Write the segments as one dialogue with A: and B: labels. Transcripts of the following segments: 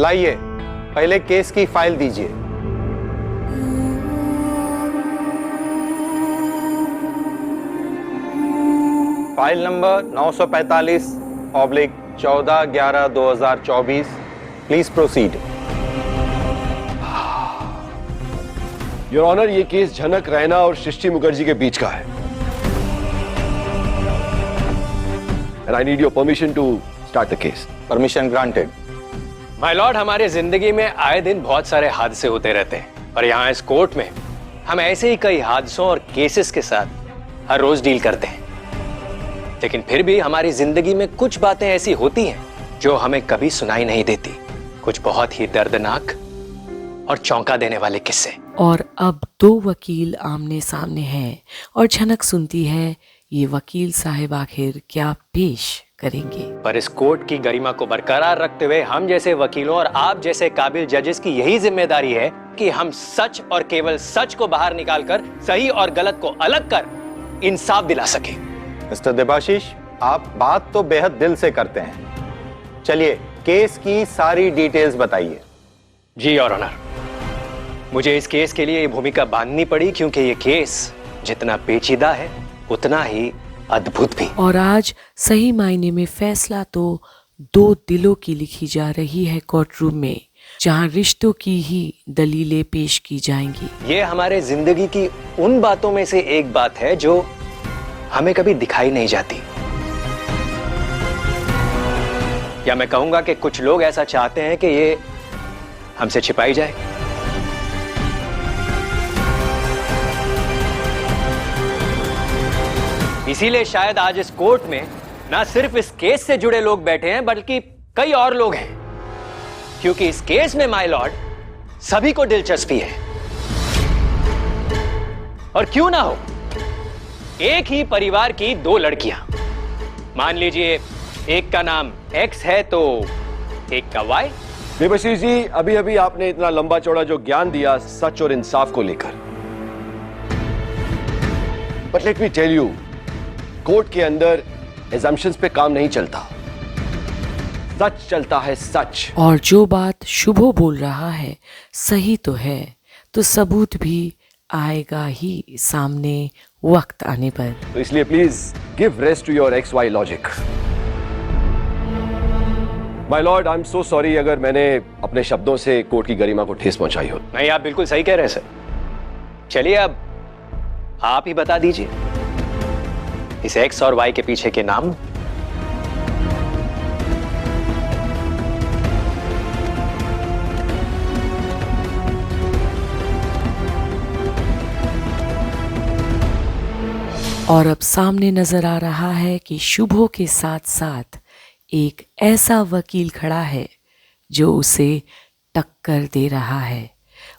A: लाइए, पहले केस की फाइल दीजिए। File number 945/14/11/2024। Please proceed.
B: Your honour, ये केस झनक रैना और सृष्टि मुखर्जी के बीच का है। And I need your permission to start the case.
A: Permission granted.
C: My Lord, हमारे जिंदगी में आए दिन बहुत सारे हादसे होते रहते हैं, पर यहाँ इस कोर्ट में हम ऐसे ही कई हादसों और केसेस के साथ हर रोज डील करते हैं। लेकिन फिर भी हमारी जिंदगी में कुछ बातें ऐसी होती हैं जो हमें कभी सुनाई नहीं देती। कुछ बहुत ही दर्दनाक और चौंका देने वाले किस्से।
D: और अब दो वकील आमने सामने हैं और झनक सुनती है ये वकील साहब आखिर क्या पेश करेंगे।
C: पर इस कोर्ट की गरिमा को बरकरार रखते हुए हम जैसे वकीलों और आप जैसे काबिल जजेस की यही जिम्मेदारी है कि हम सच और केवल सच को बाहर निकालकर सही और गलत को अलग कर इंसाफ दिला सके।
A: मिस्टर देबाशीष, आप बात तो बेहद दिल से करते हैं। चलिए, केस की सारी डिटेल्स बताइए।
C: जी योर ऑनर, मुझे इस केस के लिए ये भूमिका बांधनी पड़ी क्योंकि ये केस जितना पेचीदा है उतना ही अद्भुत भी।
D: और आज सही मायने में फैसला तो दो दिलों की लिखी जा रही है कोर्ट रूम में, जहां रिश्तों की ही दलीलें पेश की जाएंगी।
C: ये हमारे जिंदगी की उन बातों में से एक बात है जो हमें कभी दिखाई नहीं जाती, या मैं कहूंगा कि कुछ लोग ऐसा चाहते हैं कि ये हमसे छिपाई जाए। इसीलिए शायद आज इस कोर्ट में ना सिर्फ इस केस से जुड़े लोग बैठे हैं बल्कि कई और लोग हैं, क्योंकि इस केस में माय लॉर्ड सभी को दिलचस्पी है। और क्यों ना हो, एक ही परिवार की दो लड़कियां, मान लीजिए एक का नाम एक्स है तो एक का वाई।
B: देबाशीष जी, अभी अभी आपने इतना लंबा चौड़ा जो ज्ञान दिया सच और इंसाफ को लेकर, but let me tell you, court के अंदर एजम्पशंस पे काम नहीं चलता, सच चलता है, सच।
D: और जो बात शुभो बोल रहा है सही तो है, तो सबूत भी आएगा ही सामने वक्त आने पर।
B: तो इसलिए please give rest to your X Y logic. My lord, I am so sorry अगर मैंने अपने शब्दों से कोर्ट की गरिमा को ठेस पहुंचाई हो।
C: नहीं, आप बिल्कुल सही कह रहे हैं सर। चलिए अब आप ही बता दीजिए इस एक्स और वाई के पीछे के नाम।
D: और अब सामने नजर आ रहा है कि शुभो के साथ साथ एक ऐसा वकील खड़ा है जो उसे टक्कर दे रहा है,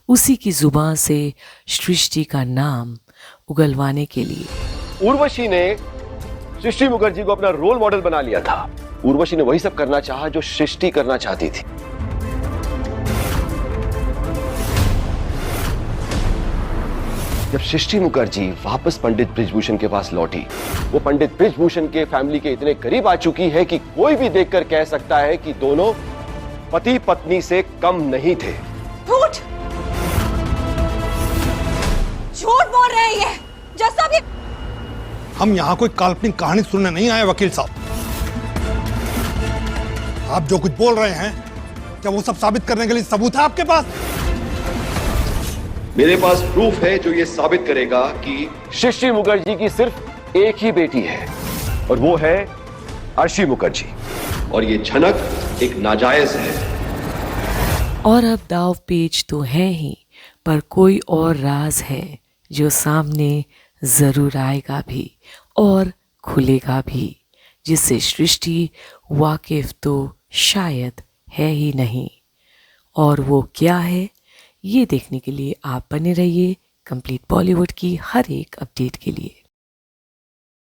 D: उसी की जुबान से सृष्टि का नाम उगलवाने के लिए।
B: उर्वशी ने सृष्टि मुखर्जी को अपना रोल मॉडल बना लिया था। उर्वशी ने वही सब करना चाहा जो सृष्टि करना चाहती थी। जब सृष्टि मुखर्जी वापस पंडित बृजभूषण के पास लौटी, वो पंडित बृजभूषण के फैमिली के इतने करीब आ चुकी है कि कोई भी देखकर कह सकता है कि दोनों पति पत्नी से कम नहीं थे।
E: झूठ झूठ बोल रहे हैं ये, जैसा भी।
F: हम यहाँ कोई काल्पनिक कहानी सुनने नहीं आए वकील साहब। आप जो कुछ बोल रहे हैं क्या वो सब साबित करने के लिए सबूत है आपके पास?
B: मेरे पास प्रूफ है जो ये साबित करेगा कि सृष्टि मुखर्जी की सिर्फ एक ही बेटी है और वो है अर्शी मुखर्जी, और ये झनक एक नाजायज है।
D: और अब दाव पेच तो है ही, पर कोई और राज है जो सामने जरूर आएगा भी और खुलेगा भी, जिससे सृष्टि वाकिफ तो शायद है ही नहीं। और वो क्या है, ये देखने के लिए आप बने रहिए कंप्लीट बॉलीवुड की हर एक अपडेट के लिए।